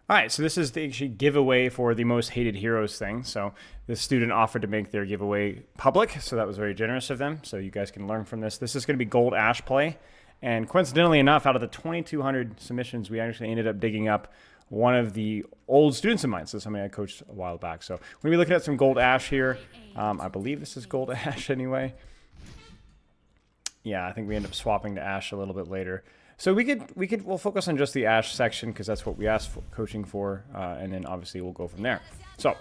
All right, so this is the actually giveaway for the most hated heroes thing. So the student offered to make their giveaway public, so that was very generous of them. So you guys can learn from this. This is going to be gold Ashe play. And coincidentally enough, out of the 2,200 submissions, we actually ended up digging up one of the old students of mine. So somebody I coached a while back. So we're going to be looking at some gold Ashe here. I believe this is gold Ashe anyway. Yeah, I think we end up swapping to Ashe a little bit later. So we'll focus on just the Ashe section because that's what we asked for coaching for, and then obviously we'll go from there. So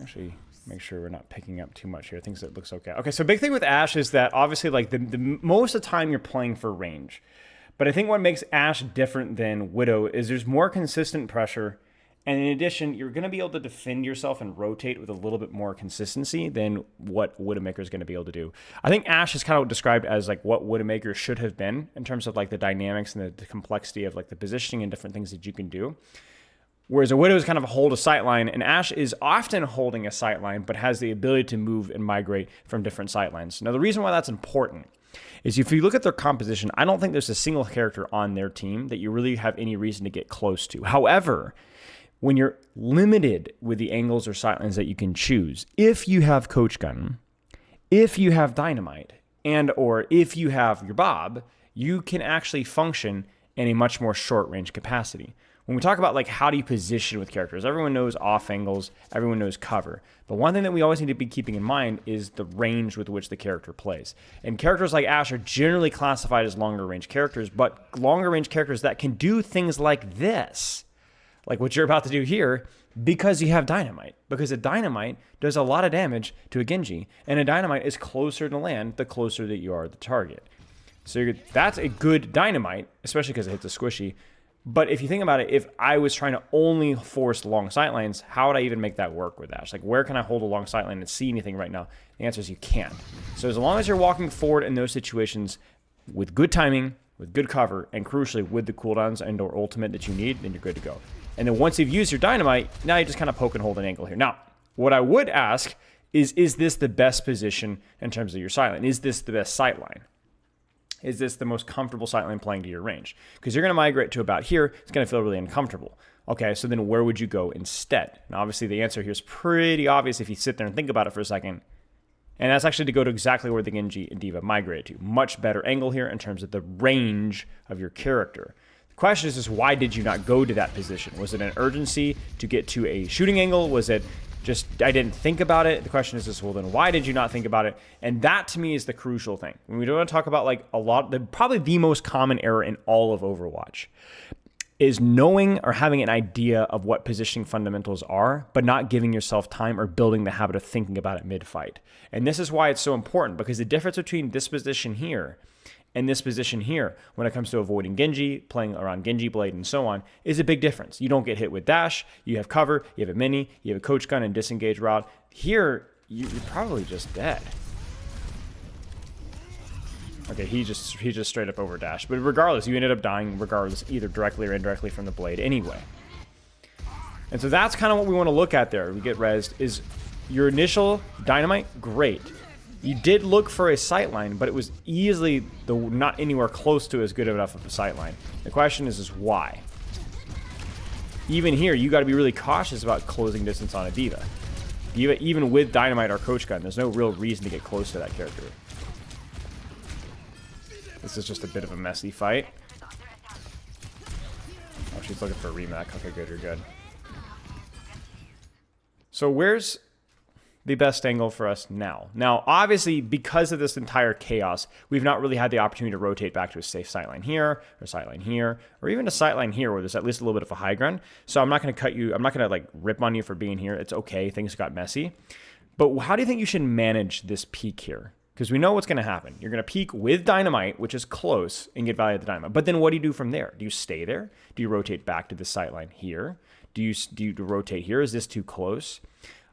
actually make sure we're not picking up too much here. Things that looks okay. Okay, so big thing with Ashe is that obviously like the most of the time you're playing for range, but I think what makes Ashe different than Widow is there's more consistent pressure. And in addition, you're going to be able to defend yourself and rotate with a little bit more consistency than what Widowmaker is going to be able to do. I think Ashe is kind of described as like what Widowmaker should have been in terms of like the dynamics and the complexity of like the positioning and different things that you can do. Whereas a Widow is kind of a hold a sightline, and Ashe is often holding a sightline, but has the ability to move and migrate from different sightlines. Now, the reason why that's important is if you look at their composition, I don't think there's a single character on their team that you really have any reason to get close to. However, when you're limited with the angles or sightlines that you can choose, if you have Coach Gun, if you have Dynamite, and or if you have your Bob, you can actually function in a much more short range capacity. When we talk about like how do you position with characters, everyone knows off angles, everyone knows cover. But one thing that we always need to be keeping in mind is the range with which the character plays. And characters like Ashe are generally classified as longer range characters, but longer range characters that can do things like this, like what you're about to do here, because you have Dynamite. Because a Dynamite does a lot of damage to a Genji, and a Dynamite is closer to land the closer that you are to the target. So that's a good Dynamite, especially because it hits a squishy. But if you think about it, if I was trying to only force long sightlines, how would I even make that work with Ashe? Like, where can I hold a long sightline and see anything right now? The answer is you can't. So as long as you're walking forward in those situations with good timing, with good cover, and crucially with the cooldowns and or ultimate that you need, then you're good to go. And then once you've used your Dynamite, now you just kind of poke and hold an angle here. Now, what I would ask is this the best position in terms of your sightline? Is this the best sightline? Is this the most comfortable sightline playing to your range? Because you're going to migrate to about here. It's going to feel really uncomfortable. Okay, so then where would you go instead? And obviously the answer here is pretty obvious if you sit there and think about it for a second. And that's actually to go to exactly where the Genji and D.Va migrated to. Much better angle here in terms of the range of your character. The question is why did you not go to that position? Was it an urgency to get to a shooting angle? Was it just I didn't think about it? The question is well, then why did you not think about it? And that to me is the crucial thing. When we don't want to talk about like probably the most common error in all of Overwatch is knowing or having an idea of what positioning fundamentals are, but not giving yourself time or building the habit of thinking about it mid-fight. And this is why it's so important, because the difference between this position here and this position here, when it comes to avoiding Genji, playing around Genji Blade, and so on, is a big difference. You don't get hit with dash, you have cover, you have a mini, you have a coach gun and disengage route. Here, you're probably just dead. Okay, he just straight up over dashed. But regardless, you ended up dying regardless, either directly or indirectly from the blade anyway. And so that's kind of what we want to look at there. We get rezzed. Is your initial Dynamite? Great. You did look for a sightline, but it was easily not anywhere close to as good enough of a sightline. The question is why? Even here, you got to be really cautious about closing distance on a D.Va. D.Va, even with Dynamite or Coach Gun, there's no real reason to get close to that character. This is just a bit of a messy fight. Oh, she's looking for a remake. Okay, good, you're good. So where's the best angle for us now? Now, obviously, because of this entire chaos, we've not really had the opportunity to rotate back to a safe sightline here, or even a sightline here where there's at least a little bit of a high ground. So I'm not going to cut you. I'm not going to like rip on you for being here. It's okay. Things got messy. But how do you think you should manage this peak here? Because we know what's going to happen. You're going to peak with Dynamite, which is close, and get value at the Dynamite. But then what do you do from there? Do you stay there? Do you rotate back to the sightline here? Do you rotate here? Is this too close?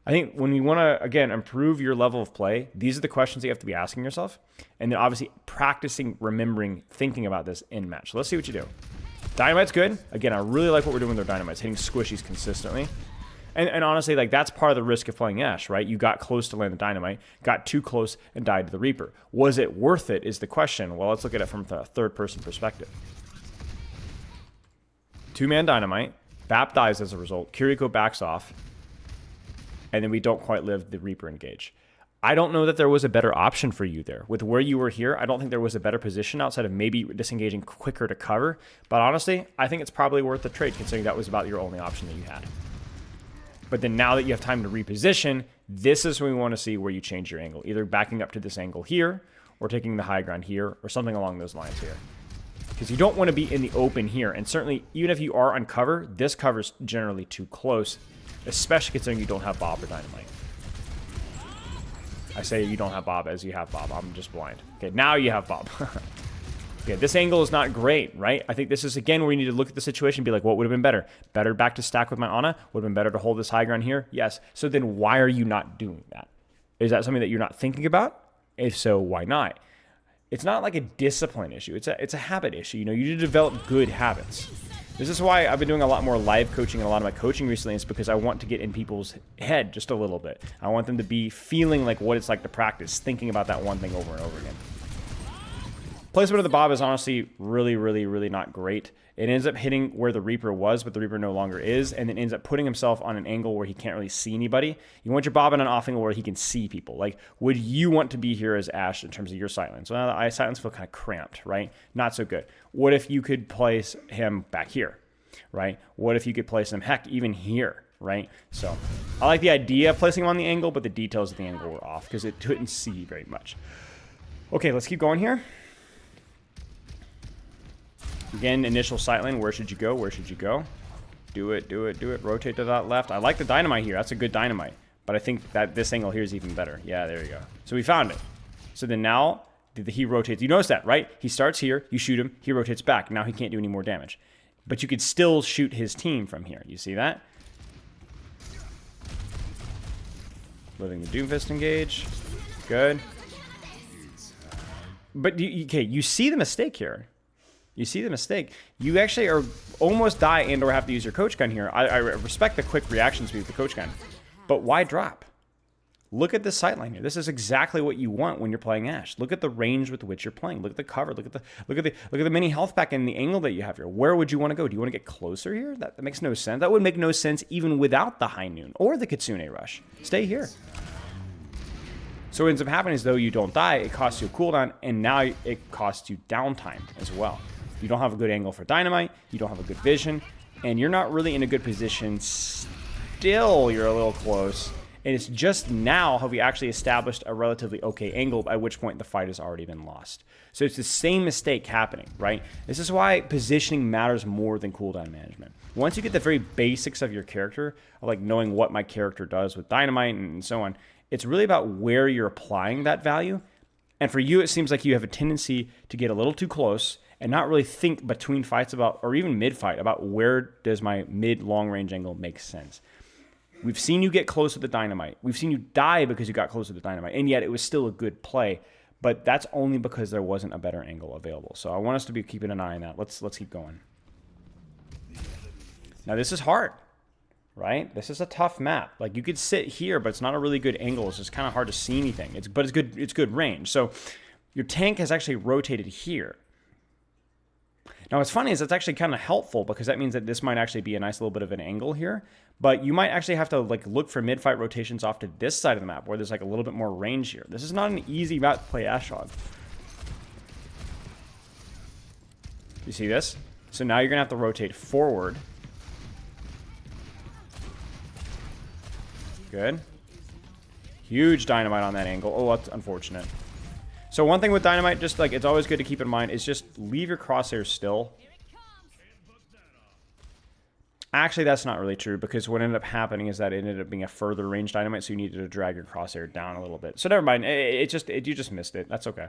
I think when you want to, again, improve your level of play, these are the questions that you have to be asking yourself. And then obviously practicing, remembering, thinking about this in match. So let's see what you do. Dynamite's good. Again, I really like what we're doing with our Dynamites, hitting squishies consistently. And honestly, like that's part of the risk of playing Ashe, right? You got close to land the Dynamite, got too close, and died to the Reaper. Was it worth it is the question. Well, let's look at it from a third-person perspective. 2-man dynamite. Bap dies as a result. Kiriko backs off. And then we don't quite live the Reaper engage. I don't know that there was a better option for you there. With where you were here, I don't think there was a better position outside of maybe disengaging quicker to cover. But honestly, I think it's probably worth the trade considering that was about your only option that you had. But then now that you have time to reposition, this is when we want to see where you change your angle. Either backing up to this angle here, or taking the high ground here, or something along those lines here. Because you don't want to be in the open here. And certainly, even if you are on cover, this cover's generally too close, especially considering you don't have Bob or Dynamite. I say you don't have Bob as you have Bob. I'm just blind. Okay, now you have Bob. Okay, this angle is not great, right? I think this is, again, where we need to look at the situation and be like, what would have been better? Better back to stack with my Ana? Would have been better to hold this high ground here? Yes. So then why are you not doing that? Is that something that you're not thinking about? If so, why not? It's not like a discipline issue. It's a habit issue. You know, you need to develop good habits. This is why I've been doing a lot more live coaching and a lot of my coaching recently. It's because I want to get in people's head just a little bit. I want them to be feeling like what it's like to practice, thinking about that one thing over and over again. Placement of the Bob is honestly really, really, really not great. It ends up hitting where the Reaper was, but the Reaper no longer is, and then ends up putting himself on an angle where he can't really see anybody. You want your Bob on an off angle where he can see people. Like, would you want to be here as Ashe in terms of your sightlines? So now the eye sightlines feel kind of cramped, right? Not so good. What if you could place him back here, right? What if you could place him, heck, even here, right? So I like the idea of placing him on the angle, but the details of the angle were off because it couldn't see very much. Okay, let's keep going here. Again, initial sightline. Where should you go? Where should you go? Do it, do it, do it. Rotate to that left. I like the dynamite here. That's a good dynamite. But I think that this angle here is even better. Yeah, there you go. So we found it. So then now he rotates. You notice that, right? He starts here. You shoot him. He rotates back. Now he can't do any more damage. But you could still shoot his team from here. You see that? Living the Doomfist engage. Good. But okay, you see the mistake here. You see the mistake. You actually are almost die and or have to use your coach gun here. I respect the quick reaction speed with the coach gun. But why drop? Look at this sightline here. This is exactly what you want when you're playing Ashe. Look at the range with which you're playing. Look at the cover. Look at the mini health pack and the angle that you have here. Where would you want to go? Do you want to get closer here? That makes no sense. That would make no sense even without the high noon or the Kitsune rush. Stay here. So what ends up happening is though you don't die, it costs you a cooldown, and now it costs you downtime as well. You don't have a good angle for dynamite, you don't have a good vision, and you're not really in a good position. Still, you're a little close. And it's just now have we actually established a relatively okay angle, at which point the fight has already been lost. So it's the same mistake happening, right? This is why positioning matters more than cooldown management. Once you get the very basics of your character, of like knowing what my character does with dynamite and so on, it's really about where you're applying that value. And for you, it seems like you have a tendency to get a little too close and not really think between fights about, or even mid-fight, about where does my mid-long range angle make sense. We've seen you get close with the dynamite. We've seen you die because you got close with the dynamite, and yet it was still a good play. But that's only because there wasn't a better angle available. So I want us to be keeping an eye on that. Let's keep going. Now this is hard, right? This is a tough map. Like you could sit here, but it's not a really good angle. It's just kind of hard to see anything. But it's good. It's good range. So your tank has actually rotated here. Now, what's funny is that's actually kind of helpful because that means that this might actually be a nice little bit of an angle here. But you might actually have to like look for mid-fight rotations off to this side of the map where there's like a little bit more range here. This is not an easy map to play Ashe on. You see this? So now you're going to have to rotate forward. Good. Huge dynamite on that angle. Oh, that's unfortunate. So one thing with dynamite, just like it's always good to keep in mind, is just leave your crosshairs still. Actually, that's not really true because what ended up happening is that it ended up being a further range dynamite, so you needed to drag your crosshair down a little bit. So never mind, you just missed it. That's okay.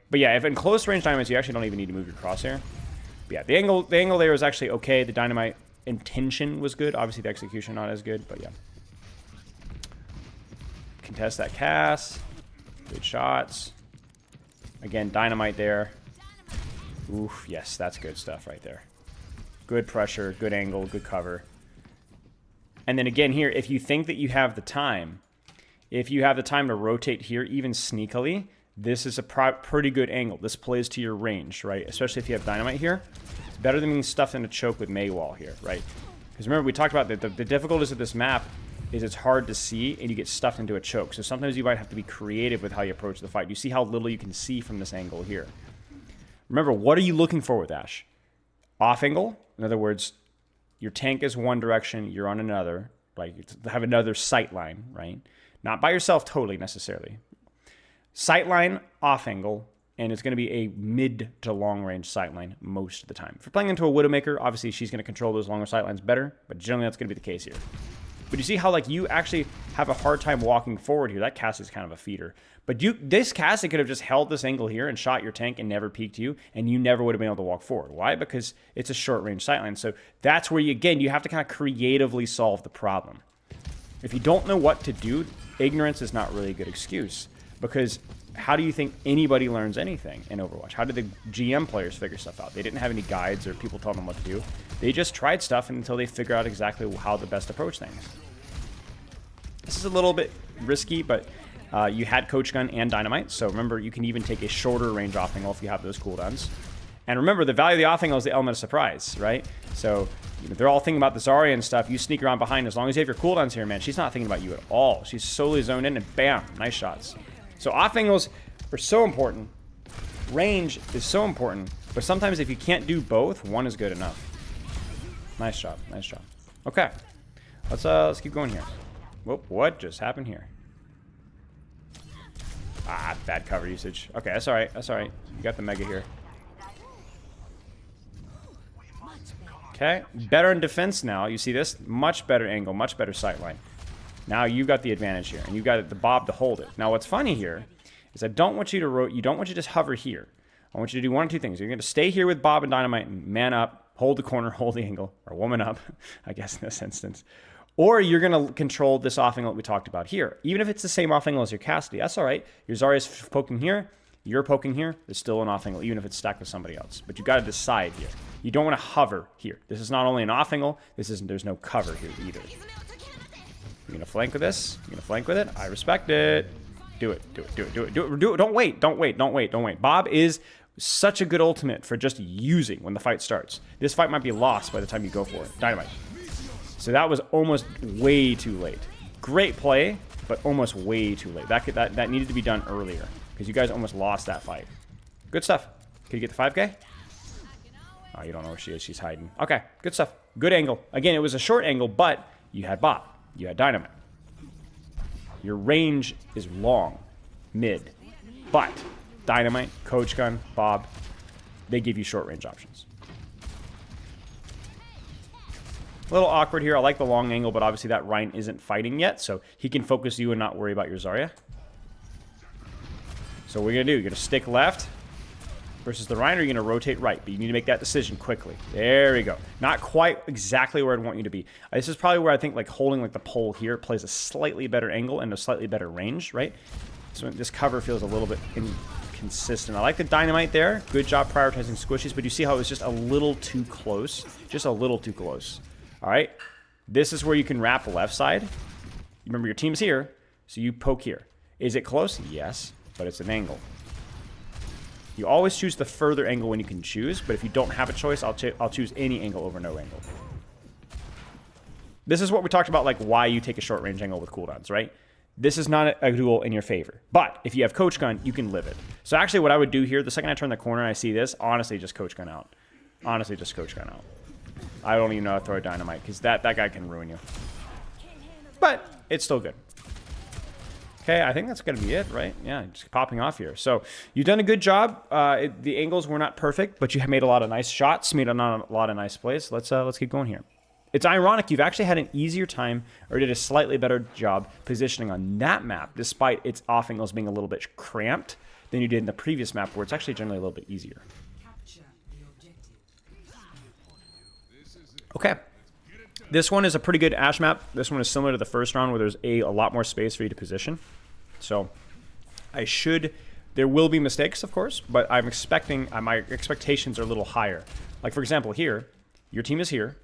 But yeah, if in close range dynamites, you actually don't even need to move your crosshair. But yeah, the angle there was actually okay. The dynamite intention was good. Obviously, the execution not as good, but yeah. Contest that cast. Good shots. Again, dynamite there. Oof, yes, that's good stuff right there. Good pressure, good angle, good cover. And then again here, if you think that you have the time, if you have the time to rotate here even sneakily, this is a pretty good angle. This plays to your range, right? Especially if you have dynamite here. It's better than being stuffed in a choke with Maywall here, right? Because remember, we talked about the difficulties of this map is it's hard to see and you get stuffed into a choke. So sometimes you might have to be creative with how you approach the fight. You see how little you can see from this angle here. Remember, what are you looking for with Ashe? Off angle. In other words, your tank is one direction, you're on another. Like, have another sight line, right? Not by yourself totally necessarily. Sight line, off angle, and it's going to be a mid to long range sight line most of the time. If you're playing into a Widowmaker, obviously she's going to control those longer sight lines better, but generally that's going to be the case here. But you see how, like, you actually have a hard time walking forward here. That cast is kind of a feeder. But this cast could have just held this angle here and shot your tank and never peeked you, and you never would have been able to walk forward. Why? Because it's a short-range sightline. So that's where, you have to kind of creatively solve the problem. If you don't know what to do, ignorance is not really a good excuse. Because how do you think anybody learns anything in Overwatch? How did the GM players figure stuff out? They didn't have any guides or people telling them what to do. They just tried stuff until they figure out exactly how to best approach things. This is a little bit risky, but you had Coach Gun and Dynamite. So remember, you can even take a shorter range off angle if you have those cooldowns. And remember, the value of the off angle is the element of surprise, right? So they're all thinking about the Zarya and stuff. You sneak around behind. As long as you have your cooldowns here, man, she's not thinking about you at all. She's solely zoned in, and bam, nice shots. So off angles are so important. Range is so important. But sometimes if you can't do both, one is good enough. Nice job. Nice job. Okay. Let's keep going here. Whoop, what just happened here? Ah, bad cover usage. Okay, that's all right. That's all right. You got the mega here. Okay, better in defense now. You see this? Much better angle, much better sight line. Now you've got the advantage here, and you've got the Bob to hold it. Now what's funny here is I don't want you to you don't want you to just hover here. I want you to do one of two things. You're going to stay here with Bob and Dynamite and man up, hold the corner, hold the angle, or woman up, I guess in this instance. Or you're going to control this off angle that we talked about here. Even if it's the same off angle as your Cassidy, that's all right. Your Zarya's poking here, you're poking here, there's still an off angle, even if it's stacked with somebody else. But you've got to decide here. You don't want to hover here. This is not only an off angle, there's no cover here either. You're going to flank with this. You're going to flank with it. I respect it. Do it. Do it. Do it. Do it. Do it. Do it. Don't wait. Don't wait. Don't wait. Don't wait. Bob is such a good ultimate for just using when the fight starts. This fight might be lost by the time you go for it. Dynamite. So that was almost way too late. Great play, but almost way too late. That needed to be done earlier because you guys almost lost that fight. Good stuff. Can you get the 5K? Oh, you don't know where she is. She's hiding. Okay, good stuff. Good angle. Again, it was a short angle, but you had Bob. You had Dynamite. Your range is long, mid. But Dynamite, Coach Gun, Bob, they give you short range options. A little awkward here. I like the long angle, but obviously that Ryan isn't fighting yet, so he can focus you and not worry about your Zarya. So what are you going to do? You're going to stick left versus the Ryan, or you're going to rotate right, but you need to make that decision quickly. There we go. Not quite exactly where I'd want you to be. This is probably where I think like holding like the pole here plays a slightly better angle and a slightly better range, right? So this cover feels a little bit inconsistent. I like the Dynamite there. Good job prioritizing squishies, but you see how it was just a little too close? Just a little too close. All right, this is where you can wrap the left side. Remember, your team's here, so you poke here. Is it close? Yes, but it's an angle. You always choose the further angle when you can choose, but if you don't have a choice, I'll choose any angle over no angle. This is what we talked about, like why you take a short range angle with cooldowns, right? This is not a duel in your favor. But if you have Coach Gun, you can live it. So actually what I would do here, the second I turn the corner and I see this, honestly, just Coach Gun out. Honestly, just Coach Gun out. I don't even know how to throw a Dynamite because that guy can ruin you. But it's still good. Okay, I think that's going to be it, right? Yeah, just popping off here. So you've done a good job. The angles were not perfect, but you have made a lot of nice shots, made a lot of nice plays. Let's keep going here. It's ironic you've actually had an easier time or did a slightly better job positioning on that map, despite its off angles being a little bit cramped than you did in the previous map, where it's actually generally a little bit easier. Okay. This one is a pretty good Ashe map. This one is similar to the first round where there's a lot more space for you to position. So there will be mistakes, of course, but I'm expecting, my expectations are a little higher. Like, for example, here, your team is here.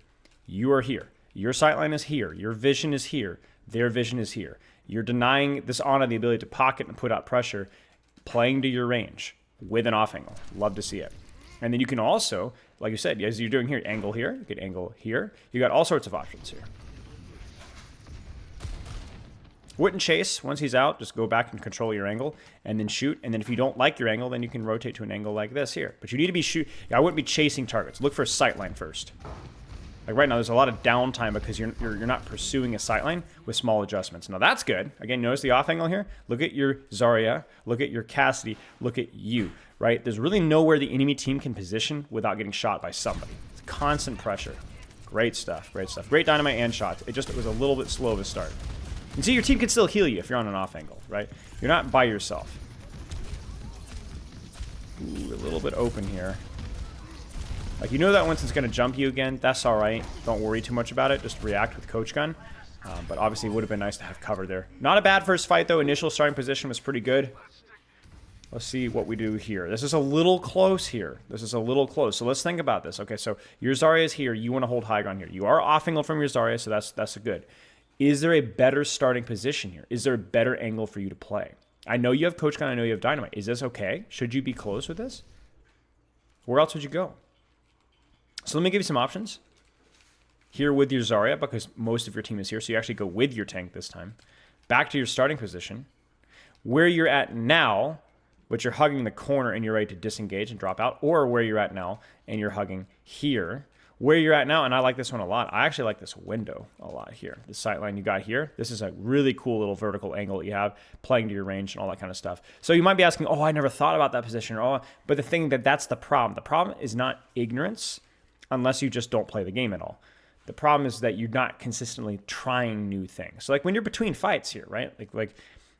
You are here. Your sightline is here. Your vision is here. Their vision is here. You're denying this Ana the ability to pocket and put out pressure. playing to your range with an off angle. Love to see it. And then you can also, like you said, as you're doing here, angle here, you can angle here. You got all sorts of options here. Wouldn't chase. Once he's out, just go back and control your angle and then shoot. And then if you don't like your angle, then you can rotate to an angle like this here. But you need to be I wouldn't be chasing targets. Look for a sight line first. Like right now, there's a lot of downtime because you're not pursuing a sight line with small adjustments. Now that's good. Again, notice the off angle here. Look at your Zarya. Look at your Cassidy. Look at you, right? There's really nowhere the enemy team can position without getting shot by somebody. It's constant pressure. Great stuff. Great stuff. Great dynamite and shots. It was a little bit slow to start. And see, your team can still heal you if you're on an off angle, right? You're not by yourself. Ooh, a little bit open here. Like, you know that Winston's going to jump you again. That's all right. Don't worry too much about it. Just react with Coach Gun. But obviously, it would have been nice to have cover there. Not a bad first fight, though. Initial starting position was pretty good. Let's see what we do here. This is a little close here. This is a little close. So let's think about this. Okay, so your Zarya is here. You want to hold high ground here. You are off angle from your Zarya, so that's a good. Is there a better starting position here? Is there a better angle for you to play? I know you have Coach Gun. I know you have Dynamite. Is this okay? Should you be close with this? Where else would you go? So let me give you some options. Here with your Zarya, because most of your team is here, so you actually go with your tank this time. Back to your starting position. Where you're at now, but you're hugging the corner and you're ready to disengage and drop out, or where you're at now and you're hugging here. Where you're at now, and I like this one a lot. I actually like this window a lot here. The sight line you got here. This is a really cool little vertical angle that you have, playing to your range and all that kind of stuff. So you might be asking, oh, I never thought about that position. But the thing that's the problem. The problem is not ignorance, unless you just don't play the game at all. The problem is that you're not consistently trying new things. So like when you're between fights here, right? Like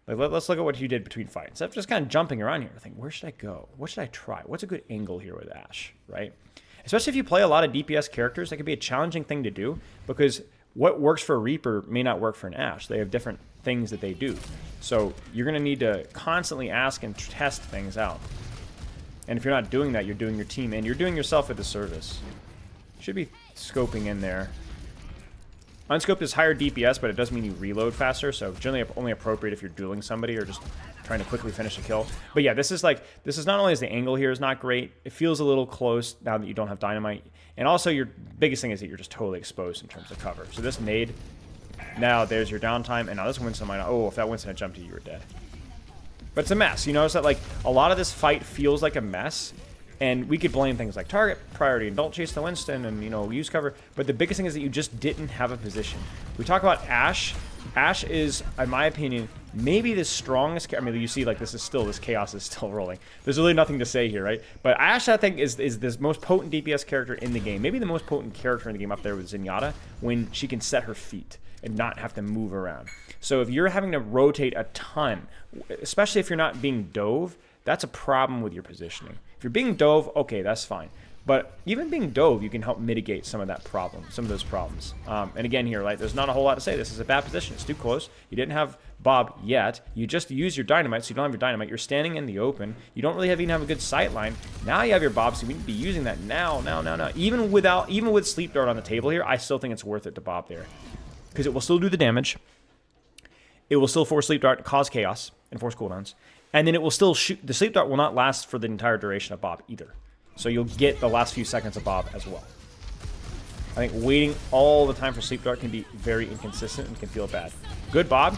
let's look at what you did between fights. Instead of just kind of jumping around here, think, where should I go? What should I try? What's a good angle here with Ashe, right? Especially if you play a lot of DPS characters, that could be a challenging thing to do because what works for a Reaper may not work for an Ashe. They have different things that they do. So you're going to need to constantly ask and test things out. And if you're not doing that, you're doing your team and you're doing yourself a disservice. Should be scoping in there. Unscoped is higher DPS, but it does mean you reload faster, so generally only appropriate if you're dueling somebody or just trying to quickly finish a kill. But yeah, this is not only is the angle here is not great, it feels a little close now that you don't have Dynamite. And also your biggest thing is that you're just totally exposed in terms of cover. So this nade, now there's your downtime, and now this Winston might not, oh, if that Winston had jumped you, you were dead. But it's a mess. You notice that like a lot of this fight feels like a mess. And we could blame things like target priority and don't chase the Winston and, you know, use cover. But the biggest thing is that you just didn't have a position. We talk about Ashe. Ashe is, in my opinion, maybe the strongest. I mean, you see, like, this chaos is still rolling. There's really nothing to say here, right? But Ashe, I think, is this most potent DPS character in the game. Maybe the most potent character in the game up there with Zenyatta when she can set her feet and not have to move around. So if you're having to rotate a ton, especially if you're not being dove, that's a problem with your positioning. If you're being dove, okay, that's fine. But even being dove, you can help mitigate some of that problem, some of those problems. And again here, like, there's not a whole lot to say. This is a bad position. It's too close. You didn't have Bob yet. You just used your Dynamite, so you don't have your Dynamite. You're standing in the open. You don't really even have a good sight line. Now you have your Bob, so we need to be using that now. Even with Sleep Dart on the table here, I still think it's worth it to Bob there. Because it will still do the damage. It will still force Sleep Dart to cause chaos and force cooldowns. And then it will still shoot. The Sleep Dart will not last for the entire duration of Bob either. So you'll get the last few seconds of Bob as well. I think waiting all the time for Sleep Dart can be very inconsistent and can feel bad. Good Bob.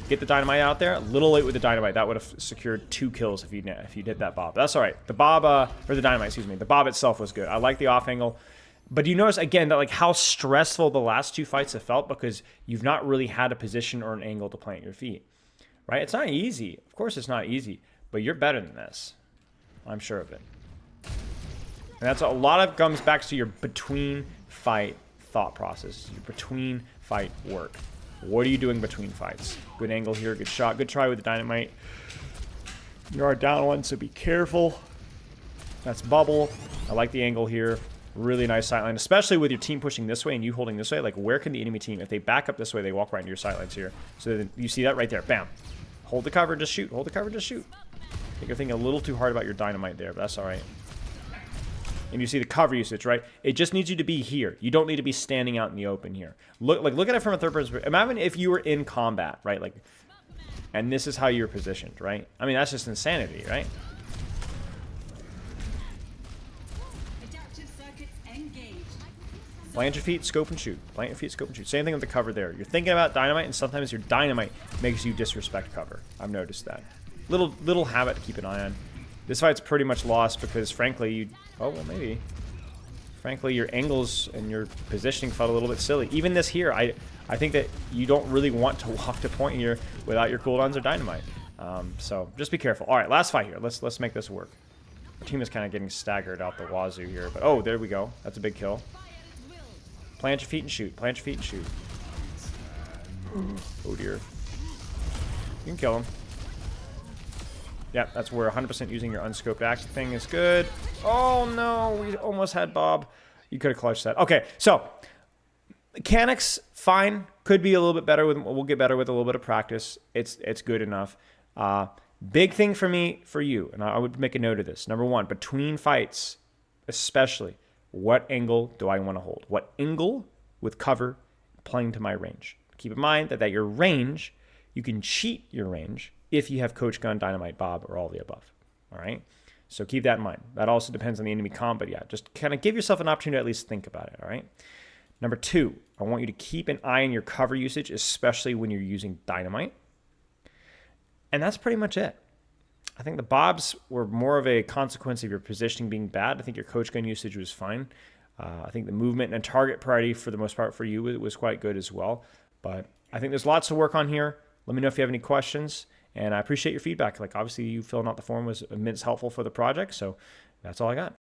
Get the Dynamite out there. A little late with the Dynamite. That would have secured 2 kills if you did that Bob. That's all right. The Bob, or the Dynamite, excuse me. The Bob itself was good. I like the off angle. But you notice, again, that like how stressful the last 2 fights have felt because you've not really had a position or an angle to plant your feet. Right? It's not easy. Of course it's not easy. But you're better than this. I'm sure of it. And that's a lot of comes back to your between fight thought process. Your between fight work. What are you doing between fights? Good angle here. Good shot. Good try with the Dynamite. You are down 1, so be careful. That's bubble. I like the angle here. Really nice sightline, especially with your team pushing this way and you holding this way. Like, where can the enemy team, if they back up this way, they walk right into your sightlines here. So then you see that right there. Bam. Hold the cover, just shoot. Hold the cover, just shoot. I think you're thinking a little too hard about your Dynamite there, but that's all right. And you see the cover usage, right? It just needs you to be here. You don't need to be standing out in the open here. Look at it from a third person. Imagine if you were in combat, right? Like, and this is how you're positioned, right? I mean, that's just insanity, right? Plant your feet, scope and shoot. Plant your feet, scope and shoot. Same thing with the cover there. You're thinking about dynamite, and sometimes your dynamite makes you disrespect cover. I've noticed that. Little habit to keep an eye on. This fight's pretty much lost because, frankly, you... Oh, well, maybe. Frankly, your angles and your positioning felt a little bit silly. Even this here, I think that you don't really want to walk to point here without your cooldowns or dynamite. So just be careful. All right, last fight here. Let's make this work. Our team is kind of getting staggered out the wazoo here, but oh, there we go. That's a big kill. Plant your feet and shoot. Plant your feet and shoot. Oh dear. You can kill him. Yeah, that's where 100% using your unscoped axe thing is good. Oh no, we almost had Bob. You could have clutched that. Okay, so mechanics, fine. Could be a little bit better. We'll get better with a little bit of practice. It's good enough. Big thing for me, for you, and I would make a note of this. Number one, between fights, especially, what angle do I want to hold? What angle with cover playing to my range? Keep in mind that your range, you can cheat your range if you have Coach Gun, Dynamite, Bob, or all the above. All right? So keep that in mind. That also depends on the enemy comp, but yeah, just kind of give yourself an opportunity to at least think about it, all right? Number two, I want you to keep an eye on your cover usage, especially when you're using Dynamite. And that's pretty much it. I think the Bobs were more of a consequence of your positioning being bad. I think your Coach Gun usage was fine. I think the movement and target priority for the most part for you was quite good as well. But I think there's lots to work on here. Let me know if you have any questions. And I appreciate your feedback. Like, obviously, you filling out the form was immense helpful for the project. So that's all I got.